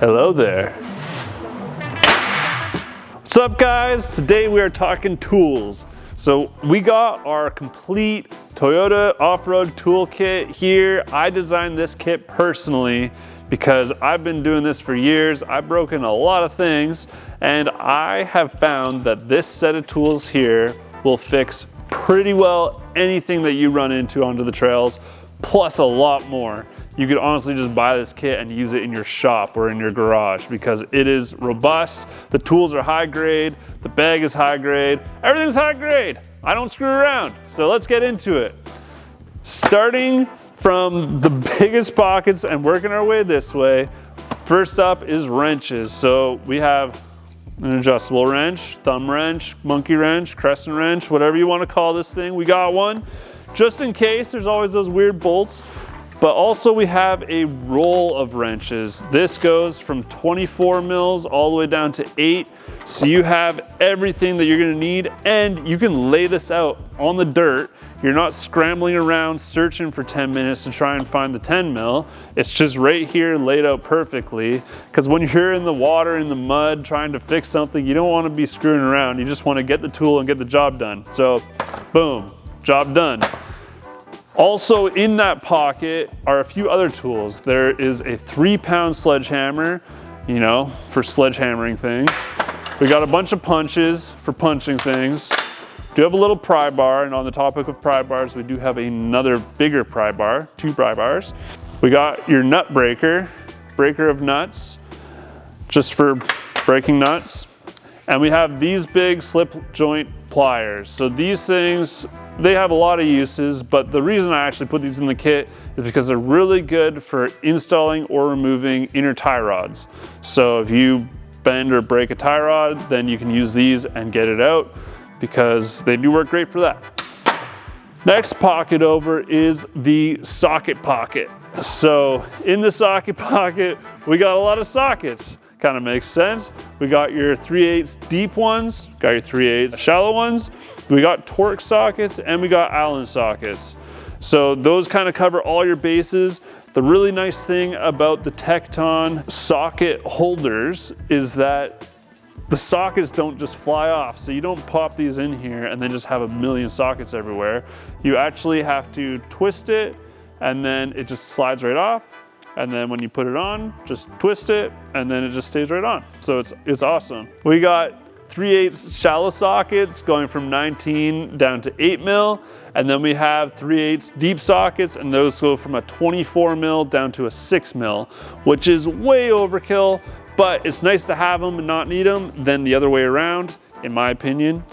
Hello there. What's up, guys? Today we are talking tools. So we got our complete Toyota off-road toolkit here. I designed this kit personally because I've been doing this for years. I've broken a lot of things, and I have found that this set of tools here will fix pretty well anything that you run into onto the trails, plus a lot more. You could honestly just buy this kit and use it in your shop or in your garage because it is robust. The tools are high grade, the bag is high grade, everything's high grade. I don't screw around. So let's get into it. Starting from the biggest pockets and working our way this way, first up is wrenches. So we have an adjustable wrench, thumb wrench, monkey wrench, crescent wrench, whatever you want to call this thing. We got one just in case. There's always those weird bolts. But also we have a roll of wrenches. This goes from 24 mils all the way down to 8. So you have everything that you're gonna need, and you can lay this out on the dirt. You're not scrambling around searching for 10 minutes to try and find the 10 mil. It's just right here laid out perfectly. Because when you're in the water, in the mud, trying to fix something, you don't wanna be screwing around. You just wanna get the tool and get the job done. So boom, job done. Also in that pocket are a few other tools. There is a 3-pound sledgehammer, you know, for sledgehammering things. We got a bunch of punches for punching things. Do have a little pry bar, and on the topic of pry bars, we do have another bigger pry bar, 2 pry bars. We got your nut breaker of nuts, just for breaking nuts. And we have these big slip joint pliers. So these things, they have a lot of uses, but the reason I actually put these in the kit is because they're really good for installing or removing inner tie rods. So if you bend or break a tie rod, then you can use these and get it out because they do work great for that. Next pocket over is the socket pocket. So in the socket pocket, we got a lot of sockets. Kind of makes sense. We got your 3/8 deep ones, got your 3/8 shallow ones, we got Torx sockets, and we got Allen sockets. So those kind of cover all your bases. The really nice thing about the Tecton socket holders is that the sockets don't just fly off. So you don't pop these in here and then just have a million sockets everywhere. You actually have to twist it, and then it just slides right off. And then when you put it on, just twist it, and then it just stays right on. So it's awesome. We got 3/8 shallow sockets going from 19 down to 8 mil. And then we have 3/8 deep sockets, and those go from a 24 mil down to a 6 mil, which is way overkill, but it's nice to have them and not need them than the other way around, in my opinion.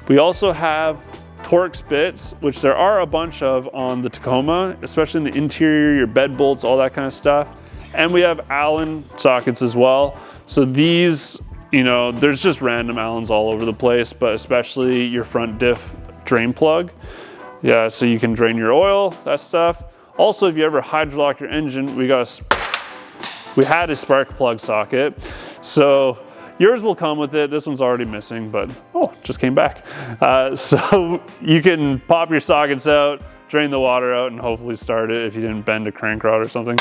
We also have Torx bits, which there are a bunch of on the Tacoma, especially in the interior, your bed bolts, all that kind of stuff. And we have Allen sockets as well. So these, you know, there's just random Allens all over the place, but especially your front diff drain plug. Yeah, so you can drain your oil, that stuff. Also, if you ever hydrolock your engine, we had a spark plug socket. So yours will come with it. This one's already missing, but oh, just came back. So you can pop your sockets out, drain the water out, and hopefully start it if you didn't bend a crank rod or something.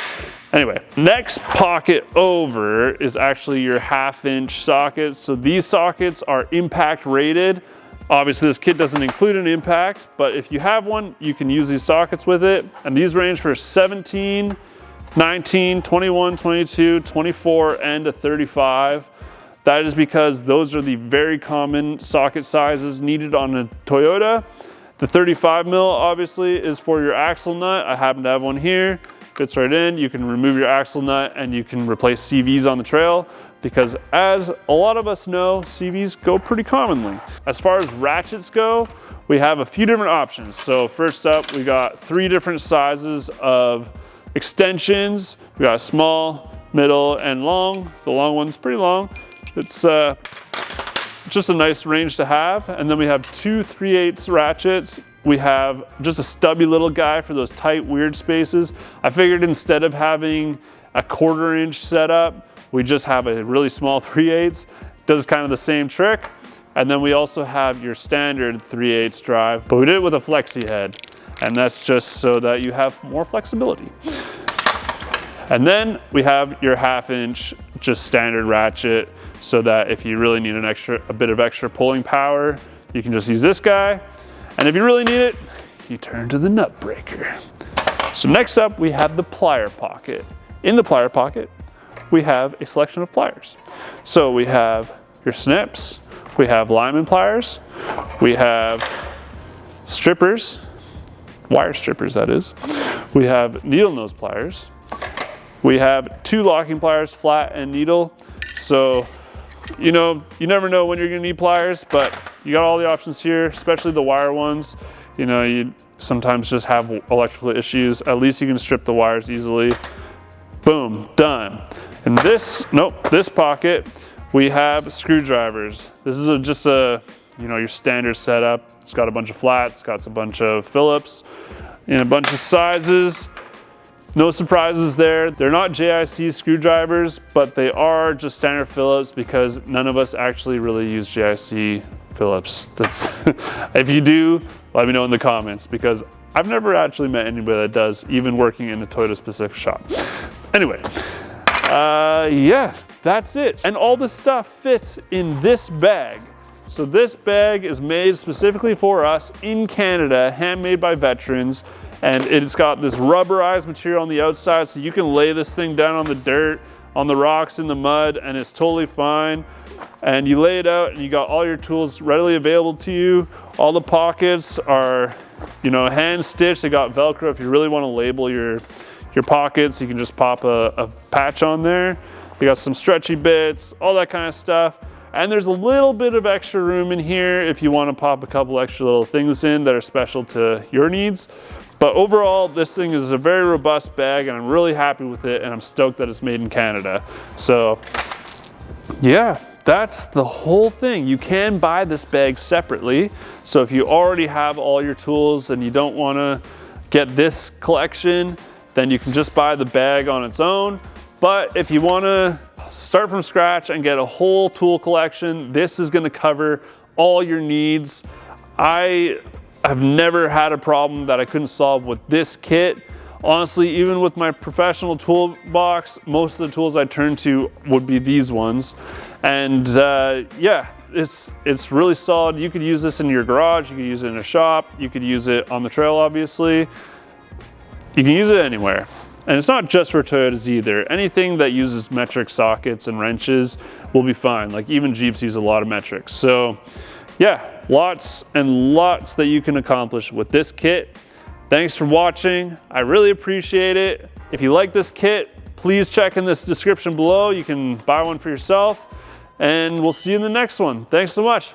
Anyway, next pocket over is actually your 1/2-inch sockets. So these sockets are impact rated. Obviously this kit doesn't include an impact, but if you have one, you can use these sockets with it. And these range for 17, 19, 21, 22, 24, and a 35. That is because those are the very common socket sizes needed on a Toyota. The 35 mil obviously is for your axle nut. I happen to have one here. Fits right in. You can remove your axle nut and you can replace CVs on the trail because as a lot of us know, CVs go pretty commonly. As far as ratchets go, we have a few different options. So first up, we got 3 different sizes of extensions. We got small, middle, and long. The long one's pretty long. It's just a nice range to have. And then we have 2 3/8 ratchets. We have just a stubby little guy for those tight, weird spaces. I figured instead of having a 1/4 inch setup, we just have a really small 3/8. Does kind of the same trick. And then we also have your standard 3/8 drive, but we did it with a flexi head. And that's just so that you have more flexibility. And then we have your 1/2 inch, just standard ratchet, so that if you really need a bit of extra pulling power, you can just use this guy. And if you really need it, you turn to the nut breaker. So next up, we have the plier pocket. In the plier pocket, we have a selection of pliers. So we have your snips, we have lineman pliers, we have strippers, wire strippers that is. We have needle nose pliers. We have 2 locking pliers, flat and needle. So, you know, you never know when you're gonna need pliers, but you got all the options here, especially the wire ones. You know, you sometimes just have electrical issues. At least you can strip the wires easily. Boom, done. In this pocket, we have screwdrivers. This is just a, you know, your standard setup. It's got a bunch of flats, got a bunch of Phillips in a bunch of sizes. No surprises there. They're not JIC screwdrivers, but they are just standard Phillips because none of us actually really use JIC Phillips. If you do, let me know in the comments because I've never actually met anybody that does, even working in a Toyota specific shop. Anyway, yeah, that's it. And all the stuff fits in this bag. So this bag is made specifically for us in Canada, handmade by veterans. And it's got this rubberized material on the outside, so you can lay this thing down on the dirt, on the rocks, in the mud, and it's totally fine. And you lay it out and you got all your tools readily available to you. All the pockets are, you know, hand stitched. They got Velcro. If you really want to label your pockets, you can just pop a patch on there. You got some stretchy bits, all that kind of stuff. And there's a little bit of extra room in here if you want to pop a couple extra little things in that are special to your needs. But overall, this thing is a very robust bag and I'm really happy with it and I'm stoked that it's made in Canada. So yeah, that's the whole thing. You can buy this bag separately. So if you already have all your tools and you don't wanna get this collection, then you can just buy the bag on its own. But if you wanna start from scratch and get a whole tool collection, this is gonna cover all your needs. I've never had a problem that I couldn't solve with this kit. Honestly, even with my professional toolbox, most of the tools I turn to would be these ones. And yeah, it's really solid. You could use this in your garage, you could use it in a shop, you could use it on the trail, obviously. You can use it anywhere. And it's not just for Toyotas either. Anything that uses metric sockets and wrenches will be fine. Like even Jeeps use a lot of metrics. So yeah, lots and lots that you can accomplish with this kit. Thanks for watching. I really appreciate it. If you like this kit, please check in this description below. You can buy one for yourself and we'll see you in the next one. Thanks so much.